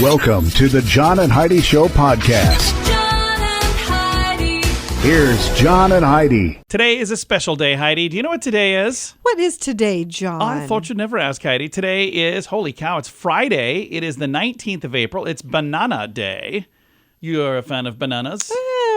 Welcome to the John and Heidi Show podcast. John and Heidi. Here's John and Heidi. Today is a special day, Heidi. Do you know what today is? What is today, John? I thought you'd never ask, Heidi. Today is, holy cow, it's Friday. It is the 19th of April. It's Banana Day. You're a fan of bananas?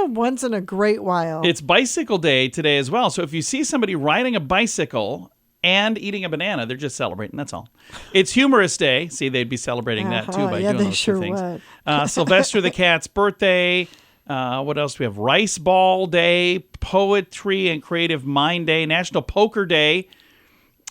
Once in a great while. It's Bicycle Day today as well. So if you see somebody riding a bicycle and eating a banana, they're just celebrating. That's all. It's Humorous Day. See, they'd be celebrating that too by doing those two things. Would. Sylvester the cat's birthday. What else do we have? Rice Ball Day, Poetry and Creative Mind Day, National Poker Day,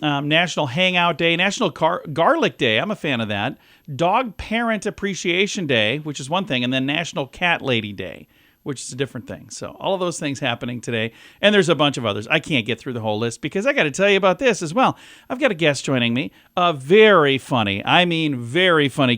National Hangout Day, National Garlic Day. I'm a fan of that. Dog Parent Appreciation Day, which is one thing, and then National Cat Lady Day, which is a different thing. So all of those things happening today. And there's a bunch of others. I can't get through the whole list because I got to tell you about this as well. I've got a guest joining me, a very funny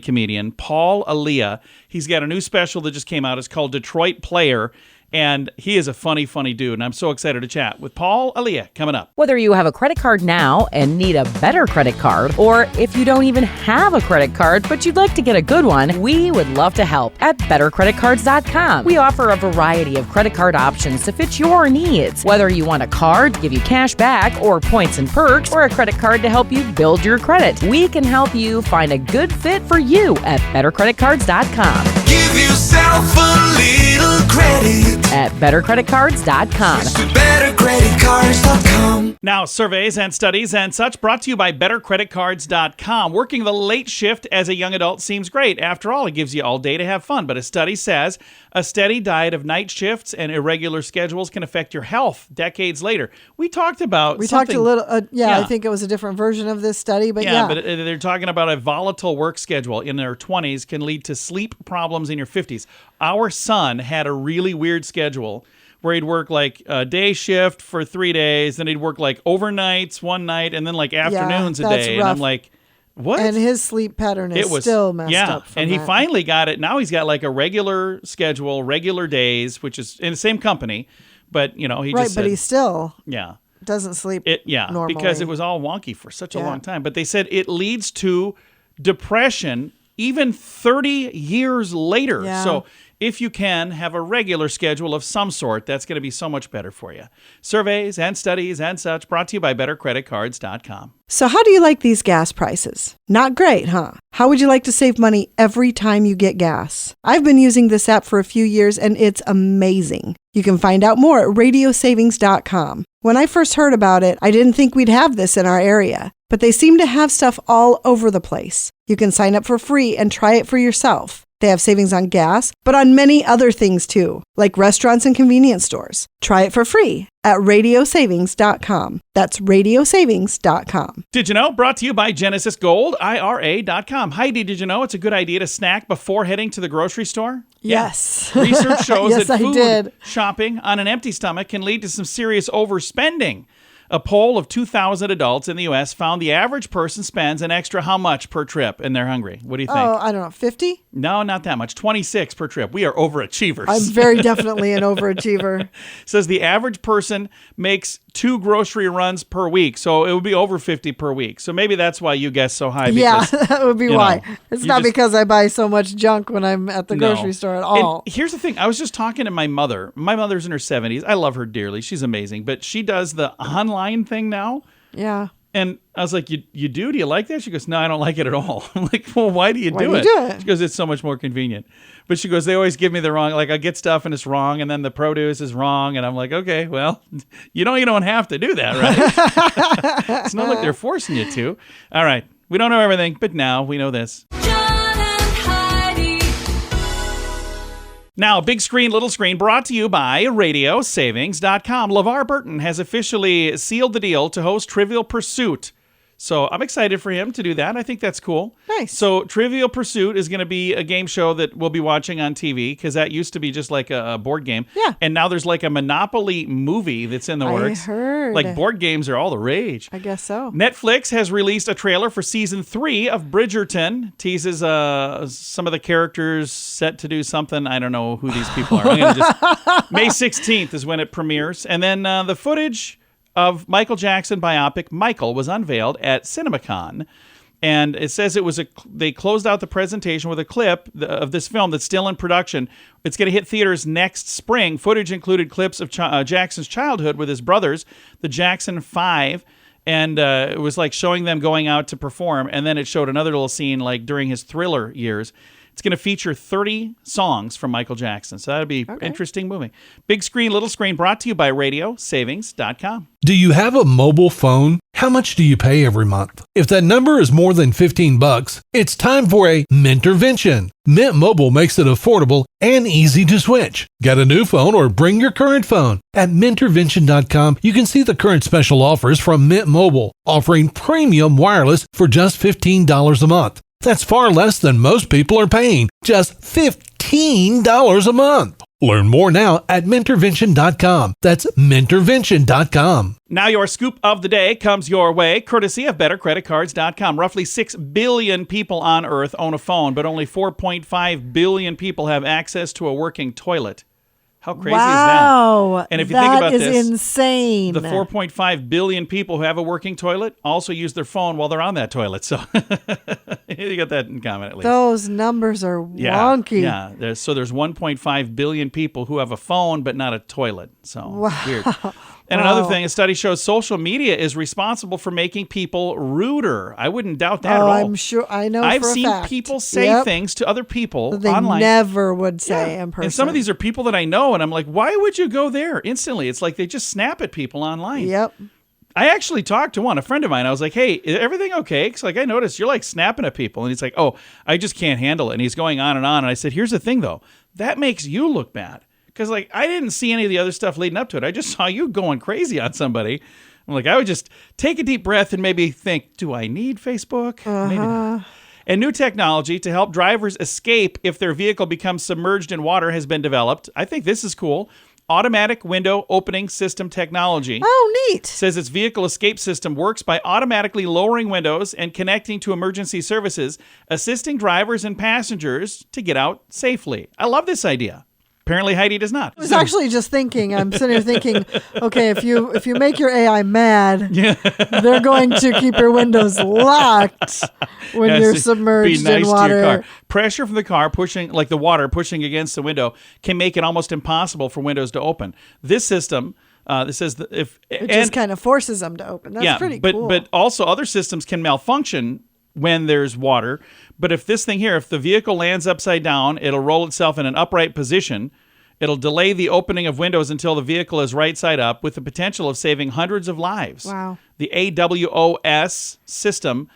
comedian, Paul Elia. He's got a new special that just came out. It's called Detroit Player. And he is a funny dude, and I'm so excited to chat with Paul Elia coming up. Whether you have a credit card now and need a better credit card, or if you don't even have a credit card but you'd like to get a good one, we would love to help at BetterCreditCards.com. We offer a variety of credit card options to fit your needs. Whether you want a card to give you cash back or points and perks, or a credit card to help you build your credit, we can help you find a good fit for you at BetterCreditCards.com. Give yourself a little credit at BetterCreditCards.com. BetterCreditCards.com. Now, surveys and studies and such brought to you by BetterCreditCards.com. Working the late shift as a young adult seems great. After all, it gives you all day to have fun. But a study says a steady diet of night shifts and irregular schedules can affect your health decades later. We talked a little. I think it was a different version of this study, but yeah. But they're talking about a volatile work schedule in their 20s can lead to sleep problems in your 50s. Our son had a really weird schedule where he'd work like a day shift for 3 days, then he'd work like overnights one night, and then like afternoons a day. Rough. And I'm like, what? And his sleep pattern is still messed up from he that. finally got it. Now he's got like a regular schedule, regular days, which is in the same company, but he just said, but he still yeah doesn't sleep normally. because it was all wonky for such a long time. But they said it leads to depression even 30 years later. Yeah. So if you can have a regular schedule of some sort, that's going to be so much better for you. Surveys and studies and such brought to you by BetterCreditCards.com. So how do you like these gas prices? Not great, huh? How would you like to save money every time you get gas? I've been using this app for a few years and it's amazing. You can find out more at radiosavings.com. When I first heard about it, I didn't think we'd have this in our area, but they seem to have stuff all over the place. You can sign up for free and try it for yourself. They have savings on gas, but on many other things too, like restaurants and convenience stores. Try it for free at radiosavings.com. That's radiosavings.com. Did you know? Brought to you by Genesis Gold, IRA.com. Heidi, did you know it's a good idea to snack before heading to the grocery store? Yes. Yeah. Research shows Yes, that I food did. shopping on an empty stomach can lead to some serious overspending. A poll of 2,000 adults in the U.S. found the average person spends an extra how much per trip and they're hungry? What do you think? Oh, I don't know, 50? No, not that much. 26 per trip. We are overachievers. I'm very definitely an overachiever. Says the average person makes 2 grocery runs per week. So it would be over 50 per week. So maybe that's why you guess so high. Because, that would be why. It's not because I buy so much junk when I'm at the grocery store at all. And here's the thing. I was just talking to my mother. My mother's in her 70s. I love her dearly. She's amazing. But she does the online thing now. Yeah. And I was like, you do? Do you like that? She goes, no, I don't like it at all. I'm like, well, why do you do it? She goes, it's so much more convenient. But she goes, they always give me the wrong, like I get stuff and it's wrong and then the produce is wrong. And I'm like, okay, well, you don't have to do that, right? It's not like they're forcing you to. All right. We don't know everything, but now we know this. John and Heidi. Now, big screen, little screen, brought to you by RadioSavings.com. LeVar Burton has officially sealed the deal to host Trivial Pursuit. So I'm excited for him to do that. I think that's cool. Nice. So Trivial Pursuit is going to be a game show that we'll be watching on TV because that used to be just like a board game. Yeah. And now there's like a Monopoly movie that's in the works. I heard. Like board games are all the rage. I guess so. Netflix has released a trailer for season 3 of Bridgerton. Teases some of the characters set to do something. I don't know who these people are. I'm gonna just May 16th is when it premieres. And then the footage of Michael Jackson biopic Michael was unveiled at CinemaCon. And it says they closed out the presentation with a clip of this film that's still in production. It's going to hit theaters next spring. Footage included clips of Jackson's childhood with his brothers, the Jackson 5, and it was like showing them going out to perform. And then it showed another little scene like during his Thriller years. It's going to feature 30 songs from Michael Jackson. So that'll be an interesting movie. Big screen, little screen, brought to you by RadioSavings.com. Do you have a mobile phone? How much do you pay every month? If that number is more than $15, it's time for a Mintervention. Mint Mobile makes it affordable and easy to switch. Get a new phone or bring your current phone. At Mintervention.com, you can see the current special offers from Mint Mobile, offering premium wireless for just $15 a month. That's far less than most people are paying, just $15 a month. Learn more now at Mintervention.com. That's Mintervention.com. Now your scoop of the day comes your way, courtesy of BetterCreditCards.com. Roughly 6 billion people on Earth own a phone, but only 4.5 billion people have access to a working toilet. How crazy is that? Wow. And if you think about that is this, insane. the 4.5 billion people who have a working toilet also use their phone while they're on that toilet. So you got that in common at least. Those numbers are wonky. Yeah. There's 1.5 billion people who have a phone but not a toilet. So weird. And another thing, a study shows social media is responsible for making people ruder. I wouldn't doubt that at all. I'm sure. I know. I've for a seen fact. people say things to other people that they online. never would say in person. And some of these are people that I know, and I'm like, why would you go there instantly? It's like they just snap at people online. Yep. I actually talked to a friend of mine. I was like, hey, is everything okay? Because like I noticed you're like snapping at people. And he's like, oh, I just can't handle it. And he's going on. And I said, here's the thing, though. That makes you look bad. Because, like, I didn't see any of the other stuff leading up to it. I just saw you going crazy on somebody. I'm like, I would just take a deep breath and maybe think, do I need Facebook? Maybe not. And new technology to help drivers escape if their vehicle becomes submerged in water has been developed. I think this is cool. Automatic window opening system technology. Oh, neat. Says its vehicle escape system works by automatically lowering windows and connecting to emergency services, assisting drivers and passengers to get out safely. I love this idea. Apparently, Heidi does not. I was actually just thinking, I'm sitting here thinking, okay, if you make your AI mad, they're going to keep your windows locked when you're submerged be nice in water. to your car. Pressure from the car pushing, like the water pushing against the window, can make it almost impossible for windows to open. This system, this says that if It just kind of forces them to open. That's pretty cool. But also other systems can malfunction when there's water. But if this thing here, if the vehicle lands upside down, it'll roll itself in an upright position. It'll delay the opening of windows until the vehicle is right side up, with the potential of saving hundreds of lives. Wow. The AWOS system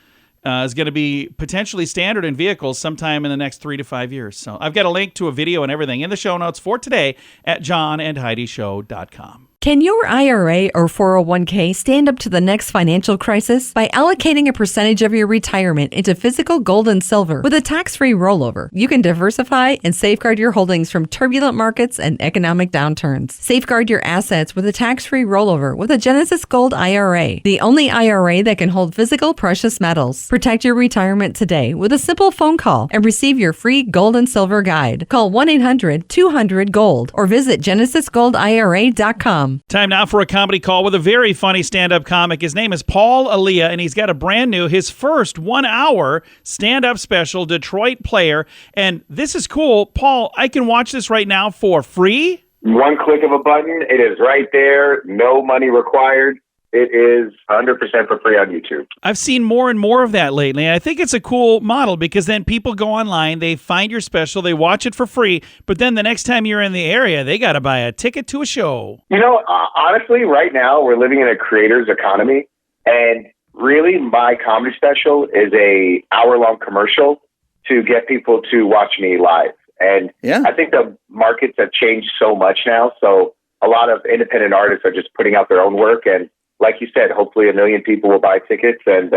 is going to be potentially standard in vehicles sometime in the next 3 to 5 years. So I've got a link to a video and everything in the show notes for today at johnandheidishow.com. Can your IRA or 401k stand up to the next financial crisis? By allocating a percentage of your retirement into physical gold and silver with a tax-free rollover, you can diversify and safeguard your holdings from turbulent markets and economic downturns. Safeguard your assets with a tax-free rollover with a Genesis Gold IRA, the only IRA that can hold physical precious metals. Protect your retirement today with a simple phone call and receive your free gold and silver guide. Call 1-800-200-GOLD or visit genesisgoldira.com. Time now for a comedy call with a very funny stand-up comic. His name is Paul Elia, and he's got a brand new, his first 1-hour stand-up special, Detroit Player. And this is cool. Paul, I can watch this right now for free? One click of a button. It is right there. No money required. It is 100% for free on YouTube. I've seen more and more of that lately, and I think it's a cool model because then people go online, they find your special, they watch it for free, but then the next time you're in the area, they got to buy a ticket to a show. You know, honestly, right now we're living in a creator's economy, and really my comedy special is a hour-long commercial to get people to watch me live. And I think the markets have changed so much now, so a lot of independent artists are just putting out their own work, and like you said, hopefully 1 million people will buy tickets, and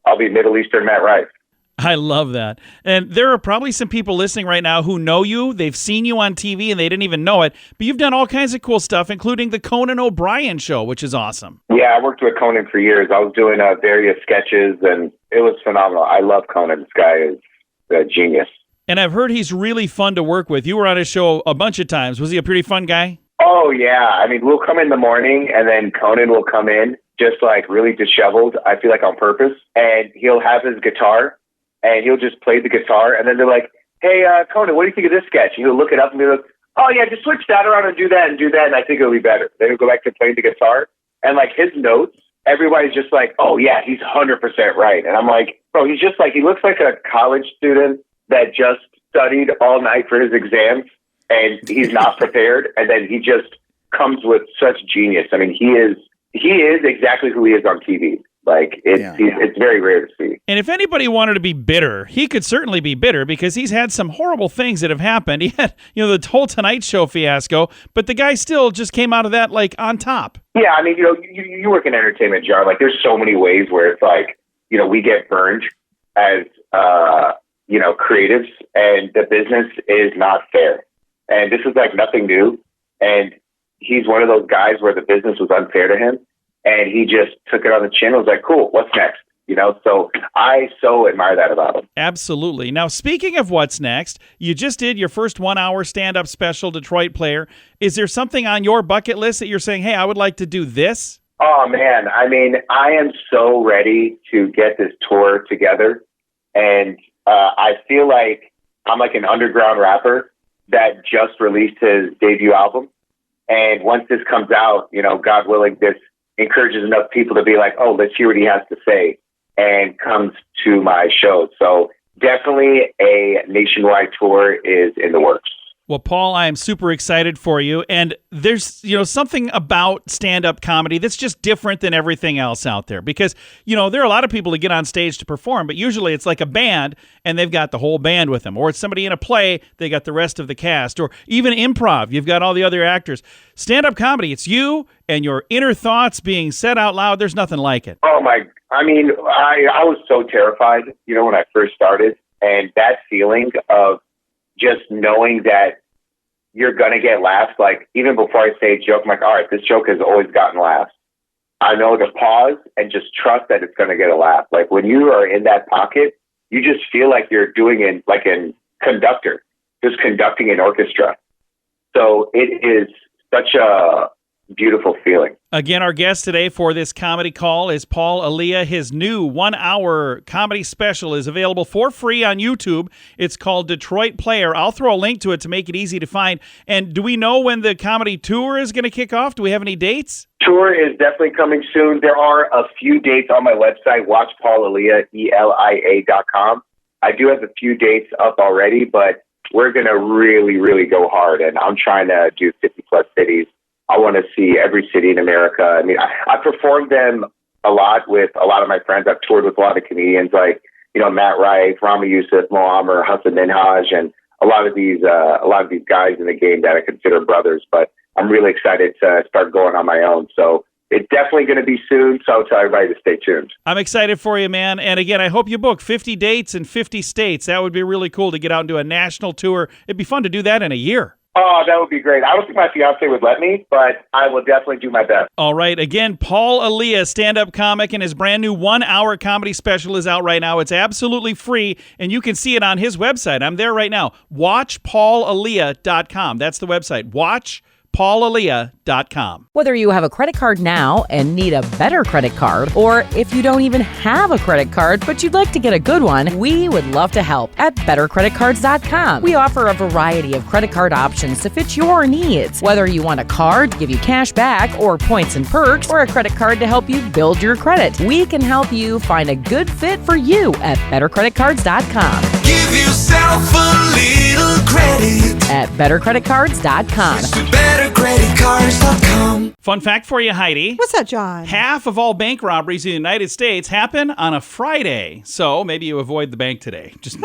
I'll be Middle Eastern Matt Rife. I love that. And there are probably some people listening right now who know you. They've seen you on TV, and they didn't even know it. But you've done all kinds of cool stuff, including the Conan O'Brien show, which is awesome. Yeah, I worked with Conan for years. I was doing various sketches, and it was phenomenal. I love Conan. This guy is a genius. And I've heard he's really fun to work with. You were on his show a bunch of times. Was he a pretty fun guy? Oh, yeah. I mean, we'll come in the morning, and then Conan will come in just like really disheveled, I feel like on purpose. And he'll have his guitar and he'll just play the guitar. And then they're like, hey, Conan, what do you think of this sketch? And he'll look it up and be like, oh yeah, just switch that around and do that. And I think it'll be better. Then he'll go back to playing the guitar and like his notes, everybody's just like, oh yeah, he's 100% right. And I'm like, bro, he's just like, he looks like a college student that just studied all night for his exams and he's not prepared. And then he just comes with such genius. I mean, he is exactly who he is on TV. Like it's very rare to see. And if anybody wanted to be bitter, he could certainly be bitter because he's had some horrible things that have happened. He had, the whole Tonight Show fiasco, but the guy still just came out of that like on top. Yeah, I mean, you work in entertainment, John. Like, there's so many ways where it's like, we get burned as creatives, and the business is not fair. And this is like nothing new. And he's one of those guys where the business was unfair to him. And he just took it on the chin and was like, cool, what's next? So I so admire that about him. Absolutely. Now, speaking of what's next, you just did your first 1 hour stand-up special, Detroit Player. Is there something on your bucket list that you're saying, hey, I would like to do this? Oh, man. I mean, I am so ready to get this tour together. And I feel like I'm like an underground rapper that just released his debut album. And once this comes out, God willing, this encourages enough people to be like, oh, let's hear what he has to say, and comes to my show. So definitely a nationwide tour is in the works. Well, Paul, I am super excited for you. And there's, something about stand-up comedy that's just different than everything else out there. Because, there are a lot of people that get on stage to perform, but usually it's like a band and they've got the whole band with them. Or it's somebody in a play, they got the rest of the cast. Or even improv, you've got all the other actors. Stand-up comedy, it's you and your inner thoughts being said out loud. There's nothing like it. Oh, my. I mean, I was so terrified, when I first started. And that feeling of just knowing that you're going to get laughs. Like, even before I say a joke, I'm like, all right, this joke has always gotten laughs. I know to pause and just trust that it's going to get a laugh. Like, when you are in that pocket, you just feel like you're doing it like a conductor, just conducting an orchestra. So it is such a beautiful feeling. Again, our guest today for this comedy call is Paul Elia. His new 1 hour comedy special is available for free on YouTube. It's called Detroit Player. I'll throw a link to it to make it easy to find. And do we know when the comedy tour is going to kick off? Do we have any dates? Tour is definitely coming soon. There are a few dates on my website, watchpaulelia, ELIA.com. I do have a few dates up already, but we're going to really, really go hard. And I'm trying to do 50 plus cities. I want to see every city in America. I mean, I performed them a lot with a lot of my friends. I've toured with a lot of comedians like, Matt Rife, Rami Youssef, Mo Amer, Hassan Minhaj, and a lot of these guys in the game that I consider brothers. But I'm really excited to start going on my own. So it's definitely going to be soon. So I'll tell everybody to stay tuned. I'm excited for you, man. And again, I hope you book 50 dates in 50 states. That would be really cool to get out and do a national tour. It'd be fun to do that in a year. Oh, that would be great. I don't think my fiance would let me, but I will definitely do my best. All right. Again, Paul Elia, stand-up comic, and his brand new 1 hour comedy special is out right now. It's absolutely free, and you can see it on his website. I'm there right now. WatchPaulElia.com. That's the website. WatchPaulElia.com. Whether you have a credit card now and need a better credit card, or if you don't even have a credit card but you'd like to get a good one, we would love to help at BetterCreditCards.com. We offer a variety of credit card options to fit your needs. Whether you want a card to give you cash back or points and perks, or a credit card to help you build your credit, we can help you find a good fit for you at BetterCreditCards.com. Give yourself a little credit At BetterCreditCards.com. BetterCreditCards.com. Fun fact for you, Heidi. What's that, John? Half of all bank robberies in the United States happen on a Friday. So maybe you avoid the bank today. Just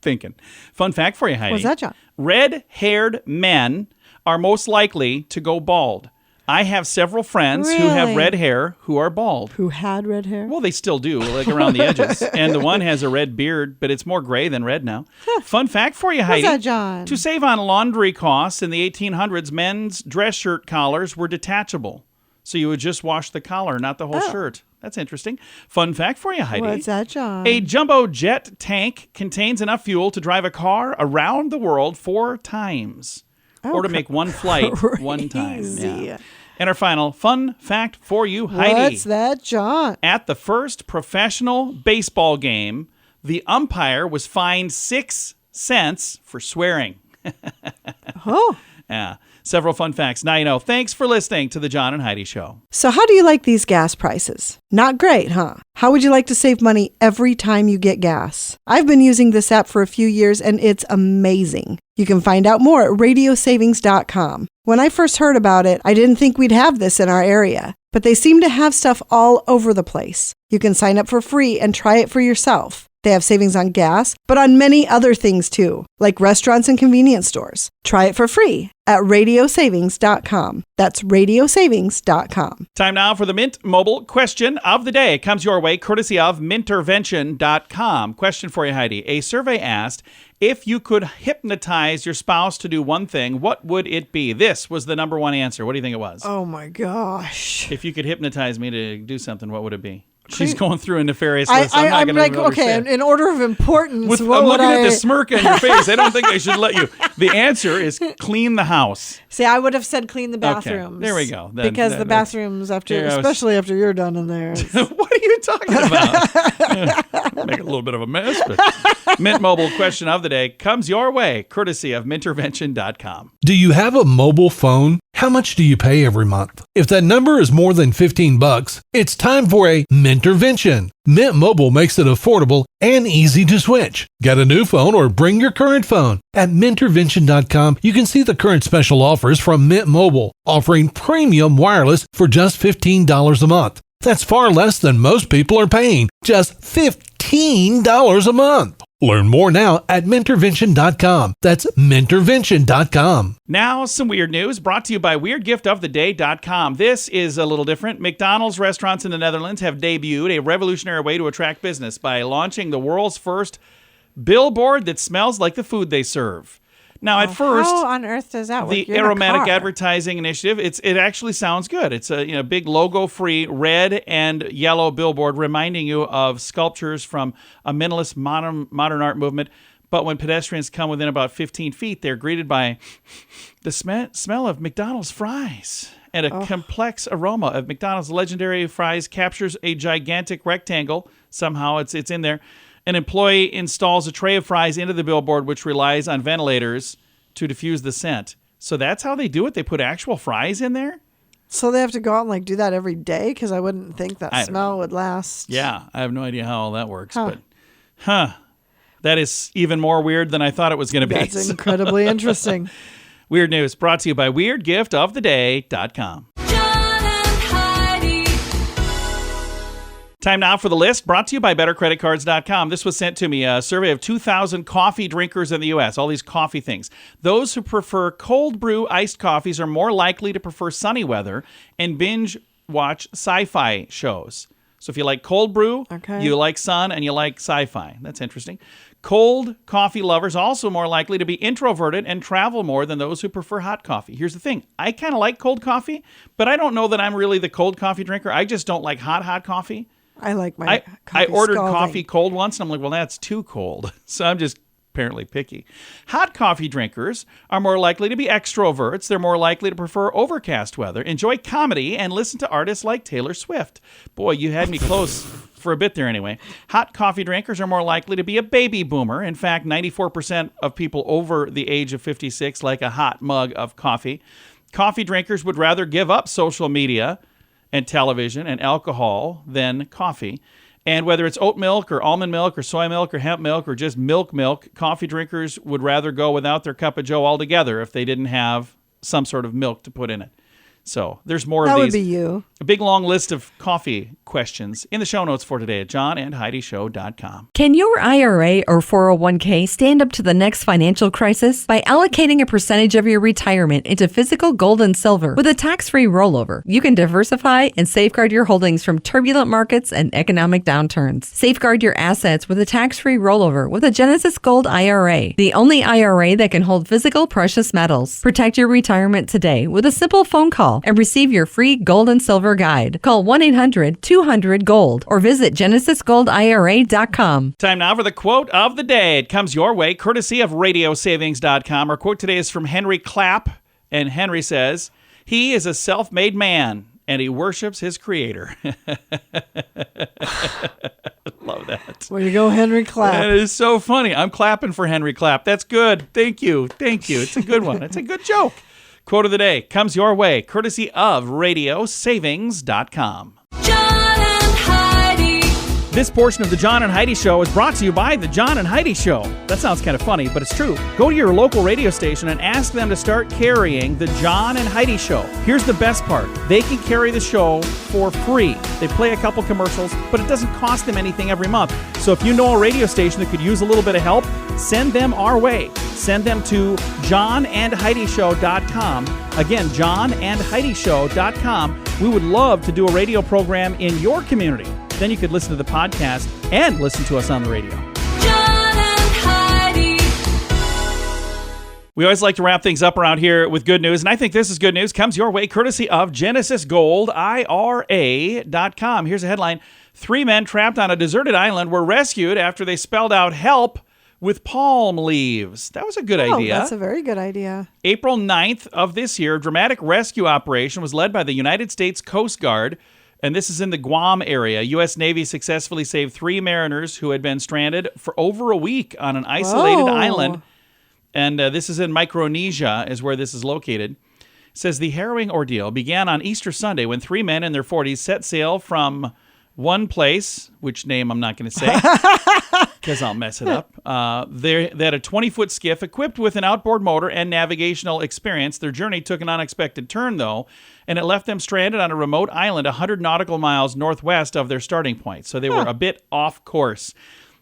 thinking. Fun fact for you, Heidi. What's that, John? Red-haired men are most likely to go bald. I have several friends who have Really? red hair who are bald. Who had red hair? Well, they still do, like around the edges. And the one has a red beard, but it's more gray than red now. Fun fact for you, Heidi. What's that, John? To save on laundry costs in the 1800s, men's dress shirt collars were detachable. So you would just wash the collar, not the whole shirt. That's interesting. Fun fact for you, Heidi. What's that, John? A jumbo jet tank contains enough fuel to drive a car around the world 4 times. Or to make one flight one time. Crazy. Yeah. And our final fun fact for you, Heidi. What's that, John? At the first professional baseball game, the umpire was fined 6 cents for swearing. Oh. Yeah. Several fun facts. Now you know. Thanks for listening to the John and Heidi Show. So how do you like these gas prices? Not great, huh? How would you like to save money every time you get gas? I've been using this app for a few years and it's amazing. You can find out more at radiosavings.com. When I first heard about it, I didn't think we'd have this in our area, but they seem to have stuff all over the place. You can sign up for free and try it for yourself. They have savings on gas, but on many other things too, like restaurants and convenience stores. Try it for free at radiosavings.com. That's radiosavings.com. Time now for the Mint Mobile question of the day. It comes your way courtesy of mintervention.com. Question for you, Heidi. A survey asked, if you could hypnotize your spouse to do one thing, what would it be? This was the number one answer. What do you think it was? Oh my gosh. If you could hypnotize me to do something, what would it be? She's going through a nefarious list. I'm not I'm going to like, okay, in order of importance, I'm looking at the smirk on your face. I don't think I should let you. The answer is clean the house. See, I would have said clean the bathrooms. Okay, there we go. Because the bathrooms, especially after you're done in there. What are you talking about? Make a little bit of a mess. But Mint Mobile question of the day comes your way, courtesy of mintervention.com. Do you have a mobile phone? How much do you pay every month? If that number is more than $15, it's time for a Mintervention. Mint Mobile makes it affordable and easy to switch. Get a new phone or bring your current phone. At Mintervention.com, you can see the current special offers from Mint Mobile, offering premium wireless for just $15 a month. That's far less than most people are paying, just $15 a month. Learn more now at Mintervention.com. That's Mintervention.com. Now, some weird news brought to you by WeirdGiftOfTheDay.com. This is a little different. McDonald's restaurants in the Netherlands have debuted a revolutionary way to attract business by launching the world's first billboard that smells like the food they serve. Now, at first, how on earth does that work? the aromatic advertising initiative, it actually sounds good. It's a big logo-free red and yellow billboard reminding you of sculptures from a minimalist modern art movement. But when pedestrians come within about 15 feet, they're greeted by the smell of McDonald's fries. And a complex aroma of McDonald's legendary fries captures a gigantic rectangle. Somehow it's in there. An employee installs a tray of fries into the billboard, which relies on ventilators to diffuse the scent. So that's how they do it? They put actual fries in there? So they have to go out and do that every day? Because I wouldn't think that smell would last. Yeah, I have no idea how all that works. But, that is even more weird than I thought it was going to be. That's incredibly interesting. Weird news brought to you by WeirdGiftOfTheDay.com. John and Heidi. Time now for the list brought to you by BetterCreditCards.com. This was sent to me, a survey of 2,000 coffee drinkers in the U.S., all these coffee things. Those who prefer cold brew iced coffees are more likely to prefer sunny weather and binge watch sci-fi shows. So if you like cold brew, you like sun, and you like sci-fi. That's interesting. Cold coffee lovers also more likely to be introverted and travel more than those who prefer hot coffee. Here's the thing. I kind of like cold coffee, but I don't know that I'm really the cold coffee drinker. I just don't like hot coffee. I like my coffee I ordered scalding. coffee cold once, and I'm like, well, that's too cold. So I'm just apparently picky. Hot coffee drinkers are more likely to be extroverts. They're more likely to prefer overcast weather, enjoy comedy, and listen to artists like Taylor Swift. Boy, you had me close for a bit there anyway. Hot coffee drinkers are more likely to be a baby boomer. In fact, 94% of people over the age of 56 like a hot mug of coffee. Coffee drinkers would rather give up social media and television and alcohol than coffee. And whether it's oat milk or almond milk or soy milk or hemp milk or just milk, coffee drinkers would rather go without their cup of joe altogether if they didn't have some sort of milk to put in it. So there's more of these. That would be you. A big long list of coffee questions in the show notes for today at johnandheidishow.com. Can your IRA or 401k stand up to the next financial crisis by allocating a percentage of your retirement into physical gold and silver with a tax-free rollover? You can diversify and safeguard your holdings from turbulent markets and economic downturns. Safeguard your assets with a tax-free rollover with a Genesis Gold IRA, the only IRA that can hold physical precious metals. Protect your retirement today with a simple phone call and receive your free gold and silver guide. Call 1-800-200-GOLD or visit GenesisGoldIRA.com. Time now for the quote of the day. It comes your way courtesy of RadioSavings.com. Our quote today is from Henry Clapp, and Henry says, He is a self-made man, and he worships his creator. Love that. Way to go, Henry Clapp. That is so funny. I'm clapping for Henry Clapp. That's good. Thank you. Thank you. It's a good one. It's a good joke. Quote of the day comes your way, courtesy of RadioSavings.com. John and Heidi. This portion of the John and Heidi Show is brought to you by the John and Heidi Show. That sounds kind of funny, but it's true. Go to your local radio station and ask them to start carrying the John and Heidi Show. Here's the best part. They can carry the show for free. They play a couple commercials, but it doesn't cost them anything every month. So if you know a radio station that could use a little bit of help, send them our way. Send them to johnandheidishow.com. Again, johnandheidishow.com. We would love to do a radio program in your community. Then you could listen to the podcast and listen to us on the radio. John and Heidi. We always like to wrap things up around here with good news, and I think this is good news. Comes your way courtesy of GenesisGoldIRA.com. Here's a headline. 3 men trapped on a deserted island were rescued after they spelled out help with palm leaves. That was a good idea. That's a very good idea. April 9th of this year, a dramatic rescue operation was led by the United States Coast Guard, and this is in the Guam area. U.S. Navy successfully saved 3 mariners who had been stranded for over a week on an isolated island. And this is in Micronesia, is where this is located. It says the harrowing ordeal began on Easter Sunday when 3 men in their 40s set sail from one place, which name I'm not going to say because I'll mess it up. They had a 20-foot skiff equipped with an outboard motor and navigational experience. Their journey took an unexpected turn, though, and it left them stranded on a remote island 100 nautical miles northwest of their starting point. So they were a bit off course.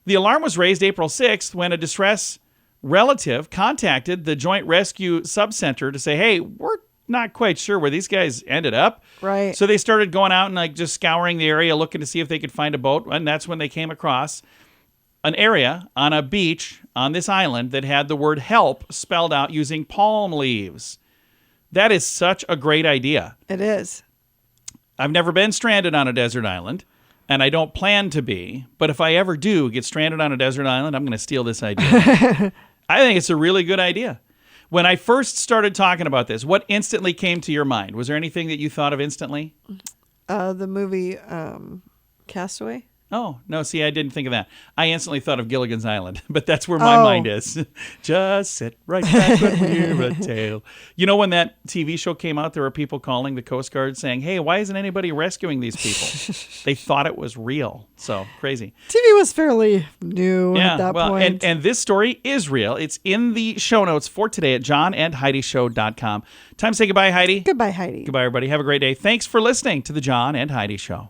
The alarm was raised April 6th when a distress relative contacted the Joint Rescue Subcenter to say, hey, we're not quite sure where these guys ended up. Right. So they started going out and just scouring the area, looking to see if they could find a boat. And that's when they came across an area on a beach on this island that had the word help spelled out using palm leaves. That is such a great idea. It is. I've never been stranded on a desert island, and I don't plan to be. But if I ever do get stranded on a desert island, I'm going to steal this idea. I think it's a really good idea. When I first started talking about this, what instantly came to your mind? Was there anything that you thought of instantly? The movie Castaway. Oh, no, see, I didn't think of that. I instantly thought of Gilligan's Island, but that's where my mind is. Just sit right back when we hear a tale. You know, when that TV show came out, there were people calling the Coast Guard saying, hey, why isn't anybody rescuing these people? They thought it was real. So, crazy. TV was fairly new at that point. And this story is real. It's in the show notes for today at johnandheidishow.com. Time to say goodbye, Heidi. Goodbye, Heidi. Goodbye, everybody. Have a great day. Thanks for listening to the John and Heidi Show.